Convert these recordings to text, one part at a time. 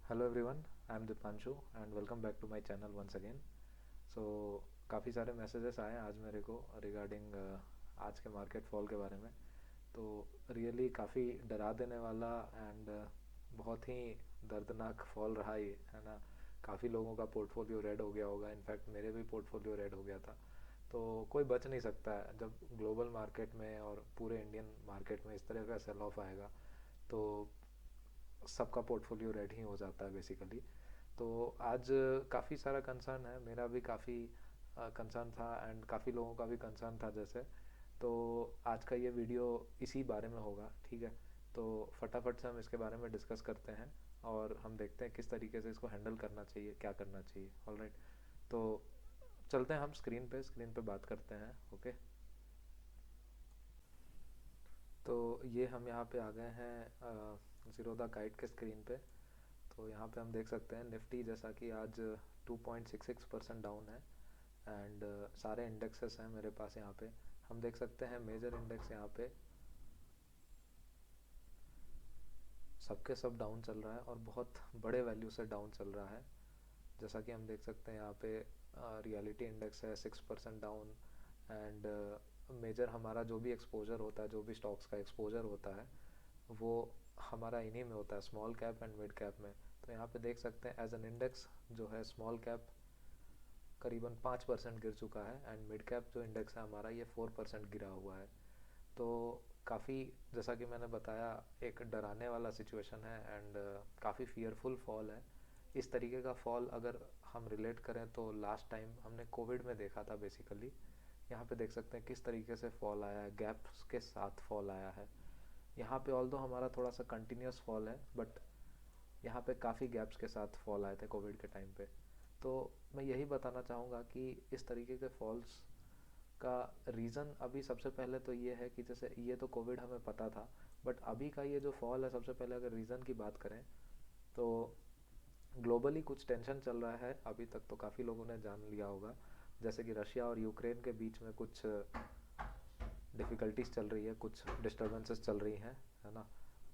Hello everyone, I am Deepanshu and welcome back to my channel once again. So काफ़ी सारे messages आए आज मेरे को रिगार्डिंग आज के मार्केट फॉल के बारे में। तो रियली काफ़ी डरा देने वाला एंड बहुत ही दर्दनाक फॉल रहा ये, है ना। काफ़ी लोगों का पोर्टफोलियो रेड हो गया होगा, इनफैक्ट मेरे भी पोर्टफोलियो रेड हो गया था। तो कोई बच नहीं सकता है जब ग्लोबल मार्केट में और पूरे इंडियन मार्केट में इस तरह का सेल ऑफ आएगा। तो सबका पोर्टफोलियो रेड ही हो जाता है बेसिकली। तो आज काफ़ी सारा कंसर्न है, मेरा भी काफ़ी कंसर्न था एंड काफ़ी लोगों का भी कंसर्न था जैसे। तो आज का ये वीडियो इसी बारे में होगा, ठीक है। तो फटाफट से हम इसके बारे में डिस्कस करते हैं और हम देखते हैं किस तरीके से इसको हैंडल करना चाहिए, क्या करना चाहिए। ऑलराइट, तो चलते हैं हम स्क्रीन पे बात करते हैं। ओके, तो ये हम यहाँ पे आ गए हैं ज़ीरोधा गाइड के स्क्रीन पे। तो यहाँ पे हम देख सकते हैं निफ्टी जैसा कि आज 2.66% डाउन है एंड सारे इंडेक्सेस हैं मेरे पास यहाँ पे। हम देख सकते हैं मेजर इंडेक्स यहाँ पे सबके सब डाउन चल रहा है और बहुत बड़े वैल्यू से डाउन चल रहा है। जैसा कि हम देख सकते हैं यहाँ पे रियलिटी इंडेक्स है 6% डाउन एंड मेजर हमारा जो भी एक्सपोजर होता है, जो भी स्टॉक्स का एक्सपोजर होता है, वो हमारा इन्हीं में होता है, small cap and mid cap में। तो यहाँ पे देख सकते हैं एज एन इंडेक्स जो है स्मॉल कैप करीबन 5% गिर चुका है एंड मिड कैप जो इंडेक्स है हमारा ये 4% गिरा हुआ है। तो काफ़ी, जैसा कि मैंने बताया, एक डराने वाला सिचुएशन है एंड काफ़ी फियरफुल फॉल है। इस तरीके का फॉल अगर हम रिलेट करें तो लास्ट टाइम हमने कोविड में देखा था बेसिकली। यहाँ पे देख सकते हैं किस तरीके से फॉल आया है, गैप्स के साथ फॉल आया है। यहाँ पे ऑल्दो हमारा थोड़ा सा कंटिन्यूस फॉल है, बट यहाँ पे काफ़ी गैप्स के साथ फॉल आए थे कोविड के टाइम पे। तो मैं यही बताना चाहूँगा कि इस तरीके के फॉल्स का रीज़न अभी सबसे पहले तो ये है कि जैसे ये तो कोविड हमें पता था, बट अभी का ये जो फॉल है, सबसे पहले अगर रीज़न की बात करें तो ग्लोबली कुछ टेंशन चल रहा है। अभी तक तो काफ़ी लोगों ने जान लिया होगा, जैसे कि रशिया और यूक्रेन के बीच में कुछ डिफ़िकल्टीज चल रही है, कुछ डिस्टर्बेंसेस चल रही हैं, है ना।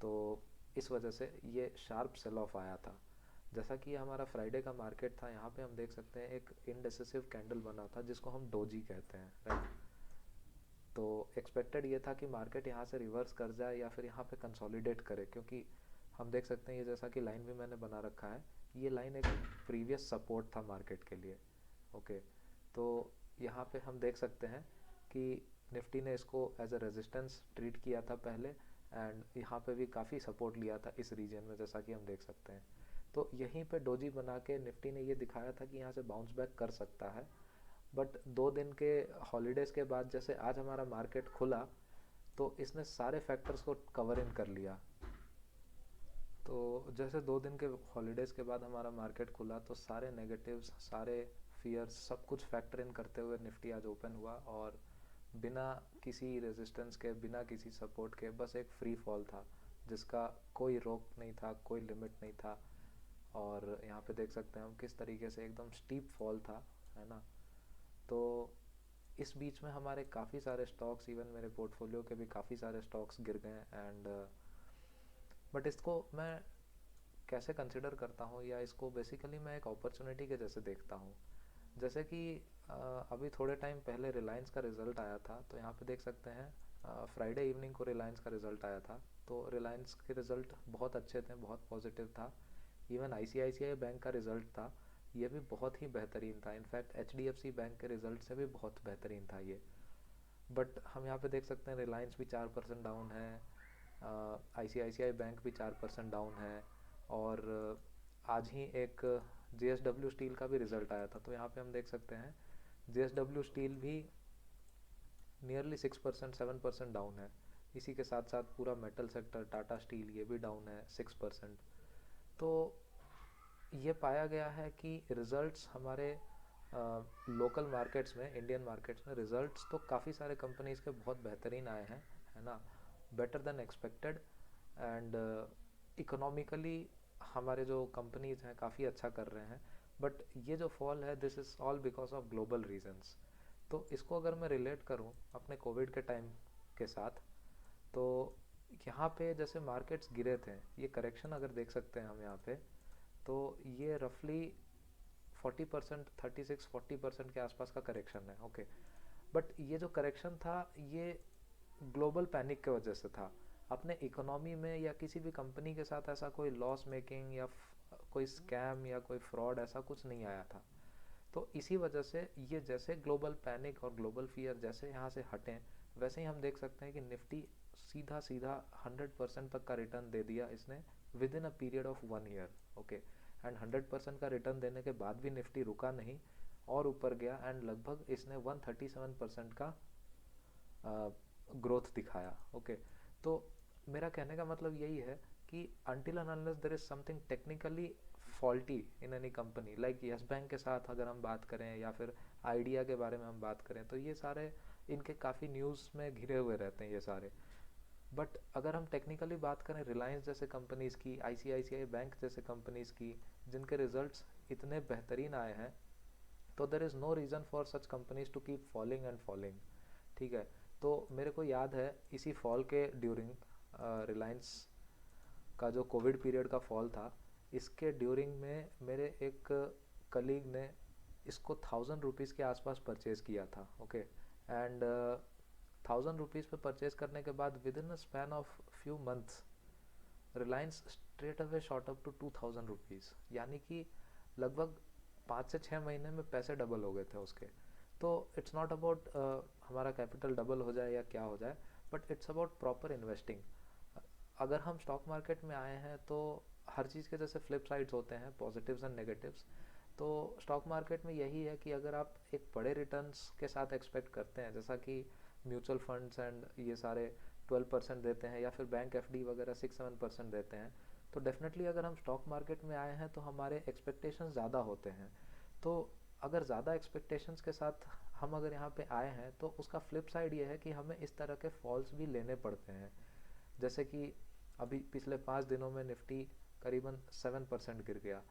तो इस वजह से ये शार्प सेल ऑफ आया था। जैसा कि हमारा फ्राइडे का मार्केट था, यहाँ पे हम देख सकते हैं एक इनडेसिसिव कैंडल बना था जिसको हम डोजी कहते हैं, राइट। तो एक्सपेक्टेड ये था कि मार्केट यहाँ से रिवर्स कर जाए या फिर यहाँ पे कंसोलिडेट करे, क्योंकि हम देख सकते हैं ये जैसा कि लाइन भी मैंने बना रखा है, ये लाइन एक प्रीवियस सपोर्ट था मार्केट के लिए। ओके, तो यहाँ पे हम देख सकते हैं कि निफ्टी ने इसको एज अ रेजिस्टेंस ट्रीट किया था पहले एंड यहाँ पे भी काफ़ी सपोर्ट लिया था इस रीजन में, जैसा कि हम देख सकते हैं। तो यहीं पे डोजी बना के निफ्टी ने ये दिखाया था कि यहाँ से बाउंस बैक कर सकता है। बट 2 दिन के हॉलीडेज़ के बाद जैसे आज हमारा मार्केट खुला, तो इसने सारे फैक्टर्स को कवर इन कर लिया। तो जैसे 2 दिन के हॉलीडेज़ के बाद हमारा मार्केट खुला तो सारे नेगेटिव्स, सारे फियर्स, सब कुछ फैक्टर इन करते हुए निफ्टी आज ओपन हुआ और बिना किसी रेजिस्टेंस के, बिना किसी सपोर्ट के, बस एक फ्री फॉल था जिसका कोई रोक नहीं था, कोई लिमिट नहीं था। और यहाँ पे देख सकते हैं हम किस तरीके से एकदम स्टीप फॉल था, है ना। तो इस बीच में हमारे काफ़ी सारे स्टॉक्स, इवन मेरे पोर्टफोलियो के भी काफ़ी सारे स्टॉक्स गिर गए एंड बट इसको मैं कैसे कंसिडर करता हूँ, या इसको बेसिकली मैं एक अपॉर्चुनिटी के जैसे देखता हूँ। जैसे कि अभी थोड़े टाइम पहले रिलायंस का रिज़ल्ट आया था, तो यहाँ पे देख सकते हैं फ्राइडे इवनिंग को रिलायंस का रिज़ल्ट आया था। तो रिलायंस के रिज़ल्ट बहुत अच्छे थे, बहुत पॉजिटिव था। इवन आईसीआईसीआई बैंक का रिज़ल्ट था, ये भी बहुत ही बेहतरीन था। इनफैक्ट एचडीएफसी बैंक के रिज़ल्ट से भी बहुत बेहतरीन था ये। बट हम यहाँ पे देख सकते हैं रिलायंस भी 4% डाउन है, आईसीआईसीआई बैंक भी 4% डाउन है। और आज ही एक जेएसडब्ल्यू स्टील का भी रिज़ल्ट आया था, तो यहाँ पे हम देख सकते हैं जेएसडब्ल्यू स्टील भी नियरली 6%, 7% डाउन है। इसी के साथ साथ पूरा मेटल सेक्टर, टाटा स्टील, ये भी डाउन है 6%। तो ये पाया गया है कि रिज़ल्ट्स हमारे लोकल मार्केट्स में, इंडियन मार्केट्स में रिज़ल्ट्स तो काफ़ी सारे कंपनीज़ के बहुत बेहतरीन आए हैं, है ना, better than expected. And economically हमारे जो कंपनीज़ हैं काफ़ी अच्छा कर रहे हैं। बट ये जो फॉल है, this is all because of global reasons. तो इसको अगर मैं रिलेट करूँ अपने कोविड के टाइम के साथ, तो यहाँ पे जैसे मार्केट्स गिरे थे, ये करेक्शन अगर देख सकते हैं हम यहाँ पे, तो ये रफली 40%, 36-40% के आसपास का करेक्शन है। ओके, बट ये जो करेक्शन था ये ग्लोबल पैनिक के वजह से था। अपने इकोनॉमी में या किसी भी कंपनी के साथ ऐसा कोई लॉस मेकिंग या कोई स्कैम या कोई फ्रॉड ऐसा कुछ नहीं आया था। तो इसी वजह से ये जैसे ग्लोबल पैनिक और ग्लोबल फियर जैसे यहाँ से हटें, वैसे ही हम देख सकते हैं कि निफ्टी सीधा सीधा 100% तक का रिटर्न दे दिया इसने with in a period of 1 year. Okay, and 100% का रिटर्न देने के बाद भी निफ्टी रुका नहीं और ऊपर गया, एंड लगभग इसने 137% का ग्रोथ दिखाया। ओके, तो मेरा कहने का मतलब यही है कि until and unless there is something technically faulty in any company, like yes bank के साथ अगर हम बात करें या फिर आइडिया के बारे में हम बात करें, तो ये सारे इनके काफ़ी न्यूज़ में घिरे हुए रहते हैं ये सारे। बट अगर हम टेक्निकली बात करें रिलायंस जैसे कंपनीज़ की, आईसीआईसीआई बैंक जैसे कंपनीज़ की, जिनके रिजल्ट्स इतने बेहतरीन आए हैं, तो there is no reason for such companies to keep falling and falling. ठीक है, तो मेरे को याद है इसी फॉल के ड्यूरिंग रिलायंस का जो कोविड पीरियड का फॉल था, इसके ड्यूरिंग में मेरे एक कलीग ने इसको 1000 रुपीज़ के आसपास परचेज़ किया था। ओके, एंड 1000 रुपीज़ पे परचेज़ करने के बाद within a span of few months Reliance straight away shot up to 2000 rupees, यानी कि लगभग 5 से 6 महीने में पैसे डबल हो गए थे उसके। तो इट्स नॉट अबाउट हमारा कैपिटल डबल हो जाए या क्या हो जाए, but it's about proper investing. अगर हम स्टॉक मार्केट में आए हैं तो हर चीज़ के जैसे फ्लिप साइड्स होते हैं, पॉजिटिव्स एंड नेगेटिव्स। तो स्टॉक मार्केट में यही है कि अगर आप एक बड़े रिटर्न्स के साथ एक्सपेक्ट करते हैं, जैसा कि म्यूचुअल फंड्स एंड ये सारे 12% देते हैं या फिर बैंक एफडी वगैरह 6-7% देते हैं, तो डेफिनेटली अगर हम स्टॉक मार्केट में आए हैं तो हमारे एक्सपेक्टेशंस ज़्यादा होते हैं। तो अगर ज़्यादा एक्सपेक्टेशंस के साथ हम अगर यहाँ पे आए हैं तो उसका फ्लिप साइड ये है कि हमें इस तरह के फॉल्स भी लेने पड़ते हैं। जैसे कि अभी पिछले 5 दिनों में निफ्टी करीबन 7% गिर गया।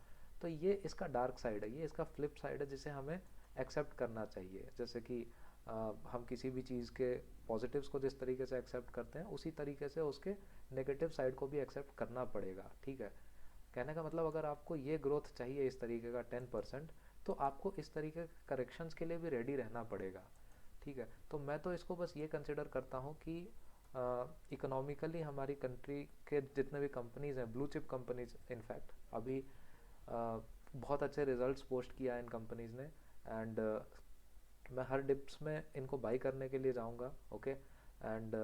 तो ये इसका डार्क साइड है, ये इसका फ्लिप साइड है जिसे हमें एक्सेप्ट करना चाहिए। जैसे कि हम किसी भी चीज़ के पॉजिटिव्स को जिस तरीके से एक्सेप्ट करते हैं उसी तरीके से उसके नेगेटिव साइड को भी एक्सेप्ट करना पड़ेगा। ठीक है, कहने का मतलब अगर आपको ये ग्रोथ चाहिए इस तरीके का 10%, तो आपको इस तरीके के करेक्शंस के लिए भी रेडी रहना पड़ेगा। ठीक है, तो मैं तो इसको बस ये कंसिडर करता हूँ कि इकोनॉमिकली हमारी कंट्री के जितने भी कंपनीज़ हैं, ब्लू चिप कंपनीज इनफैक्ट अभी बहुत अच्छे रिजल्ट्स पोस्ट किया है इन कंपनीज़ ने, एंड मैं हर डिप्स में इनको बाई करने के लिए जाऊंगा। ओके, एंड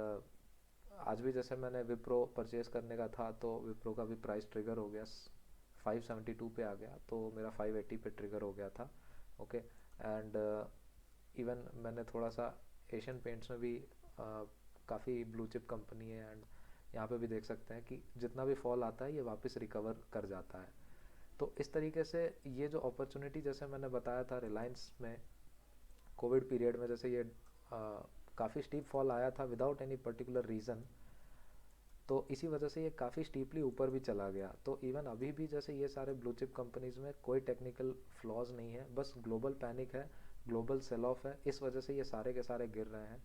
आज भी जैसे मैंने विप्रो परचेज करने का था तो विप्रो का भी प्राइस ट्रिगर हो गया, 572 पे आ गया, तो मेरा 580 पे ट्रिगर हो गया था। ओके, एंड इवन मैंने थोड़ा सा एशियन पेंट्स में भी काफ़ी ब्लू चिप कंपनी है, एंड यहाँ पे भी देख सकते हैं कि जितना भी फॉल आता है ये वापस रिकवर कर जाता है। तो इस तरीके से ये जो अपॉर्चुनिटी जैसे मैंने बताया था रिलायंस में कोविड पीरियड में, जैसे ये काफ़ी स्टीप फॉल आया था विदाउट एनी पर्टिकुलर रीज़न, तो इसी वजह से ये काफ़ी स्टीपली ऊपर भी चला गया। तो इवन अभी भी जैसे ये सारे ब्लू चिप कंपनीज़ में कोई टेक्निकल फ्लॉज नहीं है, बस ग्लोबल पैनिक है, ग्लोबल सेल ऑफ है, इस वजह से ये सारे के सारे गिर रहे हैं।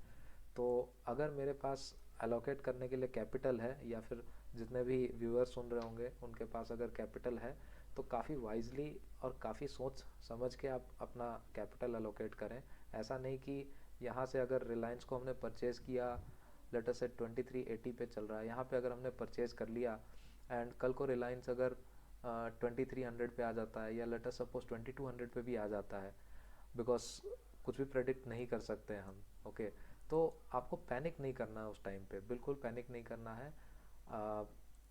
तो अगर मेरे पास एलोकेट करने के लिए कैपिटल है, या फिर जितने भी व्यूअर्स सुन रहे होंगे उनके पास अगर कैपिटल है, तो काफ़ी वाइजली और काफ़ी सोच समझ के आप अपना कैपिटल एलोकेट करें। ऐसा नहीं कि यहाँ से अगर रिलायंस को हमने परचेज़ किया, लेटर से 2380 पे चल रहा है, यहाँ पे अगर हमने परचेज़ कर लिया एंड कल को रिलायंस अगर 2300 पे आ जाता है या लेटर सपोज 2200 पे भी आ जाता है, बिकॉज कुछ भी प्रेडिक्ट नहीं कर सकते हैं हम। ओके, तो आपको पैनिक नहीं करना है उस टाइम पे, बिल्कुल पैनिक नहीं करना है।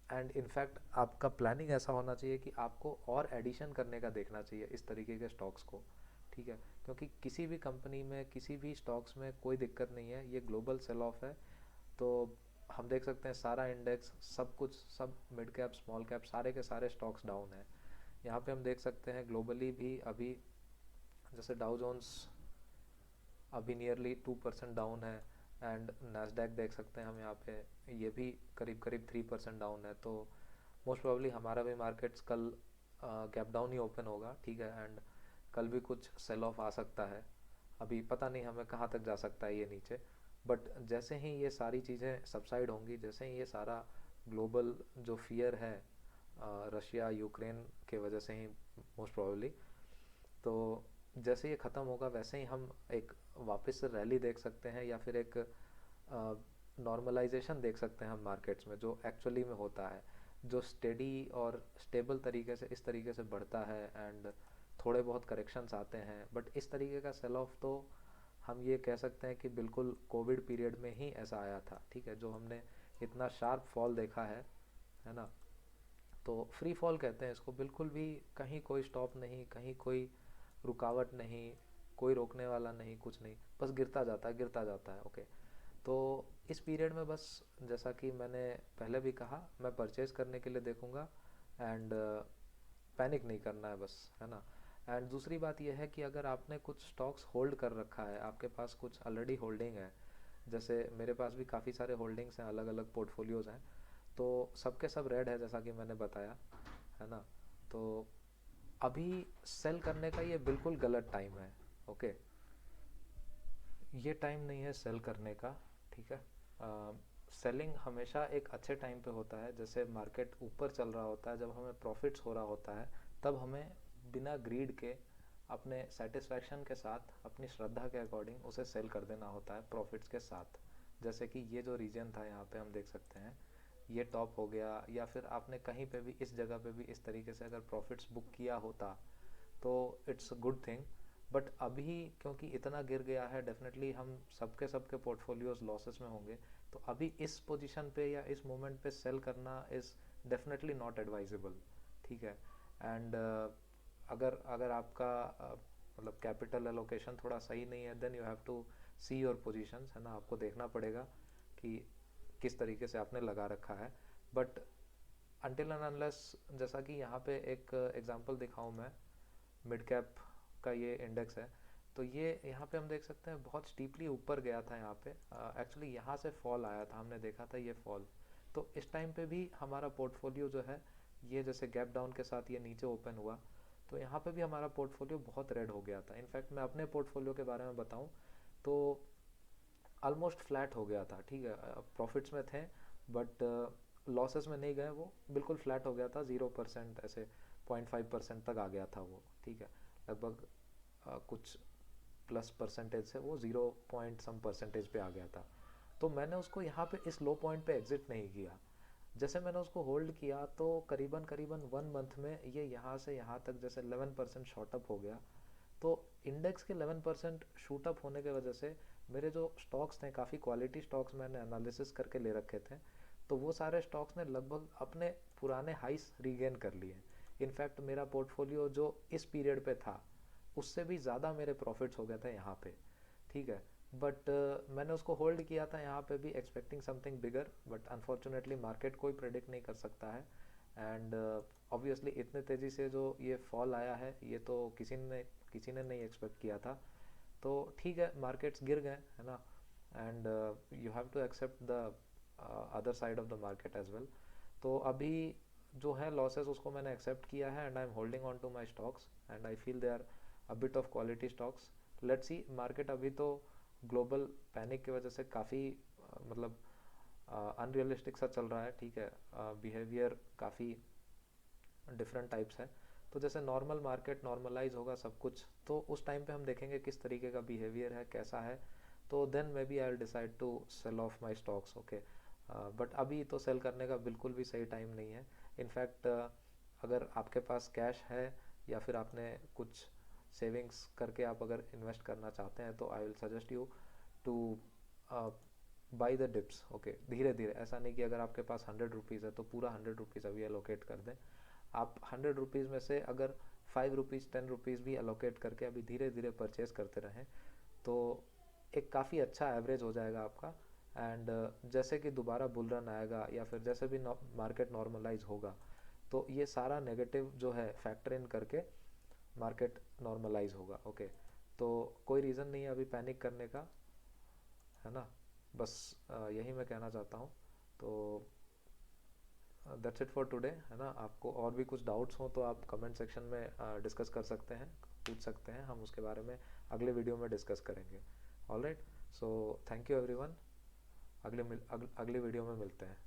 एंड इनफैक्ट आपका प्लानिंग ऐसा होना चाहिए कि आपको और एडिशन करने का देखना चाहिए इस तरीके के स्टॉक्स को। ठीक है, क्योंकि किसी भी कंपनी में किसी भी स्टॉक्स में कोई दिक्कत नहीं है, ये ग्लोबल सेल ऑफ है। तो हम देख सकते हैं सारा इंडेक्स सब कुछ, सब मिड कैप स्मॉल कैप सारे के सारे स्टॉक्स डाउन है। यहाँ पे हम देख सकते हैं ग्लोबली भी अभी जैसे डाउ जोन्स अभी नियरली 2% डाउन है, एंड नैस्डैक देख सकते हैं हम यहाँ पे, ये भी करीब करीब 3% डाउन है। तो मोस्ट प्रोबेबली हमारा भी मार्केट्स कल गैप डाउन ही ओपन होगा। ठीक है, एंड कल भी कुछ सेल ऑफ आ सकता है, अभी पता नहीं हमें कहाँ तक जा सकता है ये नीचे। बट जैसे ही ये सारी चीज़ें सबसाइड होंगी, जैसे ही ये सारा ग्लोबल जो फियर है रशिया यूक्रेन के वजह से ही मोस्ट प्रोबेबली। तो जैसे ये ख़त्म होगा वैसे ही हम एक वापस से रैली देख सकते हैं, या फिर एक नॉर्मलाइजेशन देख सकते हैं हम मार्केट्स में, जो एक्चुअली में होता है, जो स्टेडी और स्टेबल तरीके से इस तरीके से बढ़ता है, एंड थोड़े बहुत करेक्शंस आते हैं। बट इस तरीके का सेल ऑफ तो हम ये कह सकते हैं कि बिल्कुल कोविड पीरियड में ही ऐसा आया था, ठीक है, जो हमने इतना शार्प फॉल देखा है ना। तो फ्री फॉल कहते हैं इसको, बिल्कुल भी कहीं कोई स्टॉप नहीं, कहीं कोई रुकावट नहीं, कोई रोकने वाला नहीं, कुछ नहीं, बस गिरता जाता है, गिरता जाता है। ओके, तो इस पीरियड में बस, जैसा कि मैंने पहले भी कहा, मैं परचेज करने के लिए देखूंगा, एंड पैनिक नहीं करना है बस, है ना। एंड दूसरी बात यह है कि अगर आपने कुछ स्टॉक्स होल्ड कर रखा है, आपके पास कुछ ऑलरेडी होल्डिंग है, जैसे मेरे पास भी काफ़ी सारे होल्डिंग्स हैं, अलग अलग पोर्टफोलियोज़ हैं, तो सबके सब रेड है जैसा कि मैंने बताया, है ना। तो अभी सेल करने का ये बिल्कुल गलत टाइम है। ओके, ये टाइम नहीं है सेल करने का, ठीक है। सेलिंग हमेशा एक अच्छे टाइम पे होता है, जैसे मार्केट ऊपर चल रहा होता है, जब हमें प्रॉफिट्स हो रहा होता है, तब हमें बिना ग्रीड के, अपने सेटिस्फैक्शन के साथ, अपनी श्रद्धा के अकॉर्डिंग उसे सेल कर देना होता है प्रॉफिट्स के साथ। जैसे कि ये जो रीजन था यहाँ पे हम देख सकते हैं, ये टॉप हो गया, या फिर आपने कहीं पे भी इस जगह पे भी इस तरीके से अगर प्रॉफिट्स बुक किया होता तो it's a good thing. But अभी क्योंकि इतना गिर गया है, डेफिनेटली हम सबके सबके पोर्टफोलियोज लॉसेस में होंगे, तो अभी इस पोजीशन पे या इस मोमेंट पे सेल करना इज़ डेफिनेटली नॉट एडवाइजेबल, ठीक है। एंड अगर अगर आपका मतलब कैपिटल एलोकेशन थोड़ा सही नहीं है, then you have to see your positions, है ना। आपको देखना पड़ेगा कि किस तरीके से आपने लगा रखा है। बट अनटिल एंड अनलेस, जैसा कि यहाँ पे एक एग्जांपल दिखाऊं मैं, मिड कैप का ये इंडेक्स है, तो ये यहाँ पे हम देख सकते हैं बहुत स्टीपली ऊपर गया था। यहाँ पे एक्चुअली यहाँ से फॉल आया था, हमने देखा था ये फॉल। तो इस टाइम पे भी हमारा पोर्टफोलियो जो है, ये जैसे गैप डाउन के साथ ये नीचे ओपन हुआ, तो यहाँ पे भी हमारा पोर्टफोलियो बहुत रेड हो गया था। इनफैक्ट मैं अपने पोर्टफोलियो के बारे में बताऊँ तो ऑलमोस्ट फ्लैट हो गया था, ठीक है। प्रॉफिट्स में थे, बट लॉसेस में नहीं गए, वो बिल्कुल फ्लैट हो गया था, 0% ऐसे 0.5% तक आ गया था वो, ठीक है। लगभग कुछ प्लस परसेंटेज से वो 0 पॉइंट सम % पे आ गया था। तो मैंने उसको यहाँ पे इस लो पॉइंट पे एग्जिट नहीं किया। जैसे मैंने उसको होल्ड किया तो करीबन करीबन 1 मंथ में ये यहाँ से यहाँ तक जैसे 11% शॉर्ट अप हो गया। तो इंडेक्स के 11% शूट अप होने की वजह से मेरे जो स्टॉक्स थे, काफ़ी क्वालिटी स्टॉक्स मैंने एनालिसिस करके ले रखे थे, तो वो सारे स्टॉक्स ने लगभग अपने पुराने हाइस रीगेन कर लिए। इनफैक्ट मेरा पोर्टफोलियो जो इस पीरियड पे था, उससे भी ज़्यादा मेरे प्रॉफिट्स हो गए थे यहाँ पे, ठीक है। बट मैंने उसको होल्ड किया था यहाँ पे भी expecting something bigger, but unfortunately market कोई प्रेडिक्ट नहीं कर सकता है। एंड ऑब्वियसली इतने तेज़ी से जो ये फॉल आया है, ये तो किसी ने नहीं एक्सपेक्ट किया था। तो ठीक है, मार्केट्स गिर गए, है ना। And you have to accept the other side of the market as well. तो अभी जो है लॉसेस, उसको मैंने एक्सेप्ट किया है, and I am holding on to my stocks, and I feel they are a bit of quality stocks. Let's see, market अभी तो ग्लोबल पैनिक की वजह से काफ़ी मतलब अनरियलिस्टिक सा चल रहा है, ठीक है। बिहेवियर काफ़ी डिफरेंट टाइप्स है। तो जैसे नॉर्मल मार्केट नॉर्मलाइज होगा सब कुछ, तो उस टाइम पे हम देखेंगे किस तरीके का बिहेवियर है, कैसा है, तो then maybe I will decide to sell off my stocks. Okay, but अभी तो सेल करने का बिल्कुल भी सही टाइम नहीं है। इनफैक्ट अगर आपके पास कैश है, या फिर आपने कुछ सेविंग्स करके आप अगर इन्वेस्ट करना चाहते हैं, तो I will suggest you two by the dips. Okay, धीरे धीरे, ऐसा नहीं कि अगर आपके पास 100 रुपीज़ है तो पूरा 100 रुपीज़ अभी एलोकेट कर दें। आप 100 रुपीज़ में से अगर 5 रुपीज़ 10 रुपीज़ भी अलोकेट करके अभी धीरे धीरे परचेज करते रहें, तो एक काफ़ी अच्छा एवरेज हो जाएगा आपका। एंड जैसे कि दोबारा बुल रन आएगा, या फिर जैसे भी मार्केट नॉर्मलाइज होगा, तो ये सारा नेगेटिव जो है फैक्टर इन करके मार्केट नॉर्मलाइज होगा। ओके, तो कोई रीज़न नहीं है अभी पैनिक करने का, है ना। बस यही मैं कहना चाहता हूँ। तो दैट्स इट फॉर टुडे, है ना। आपको और भी कुछ डाउट्स हो तो आप कमेंट सेक्शन में डिस्कस कर सकते हैं, पूछ सकते हैं, हम उसके बारे में अगले वीडियो में डिस्कस करेंगे। Alright, so thank you everyone, अगले वीडियो में मिलते हैं।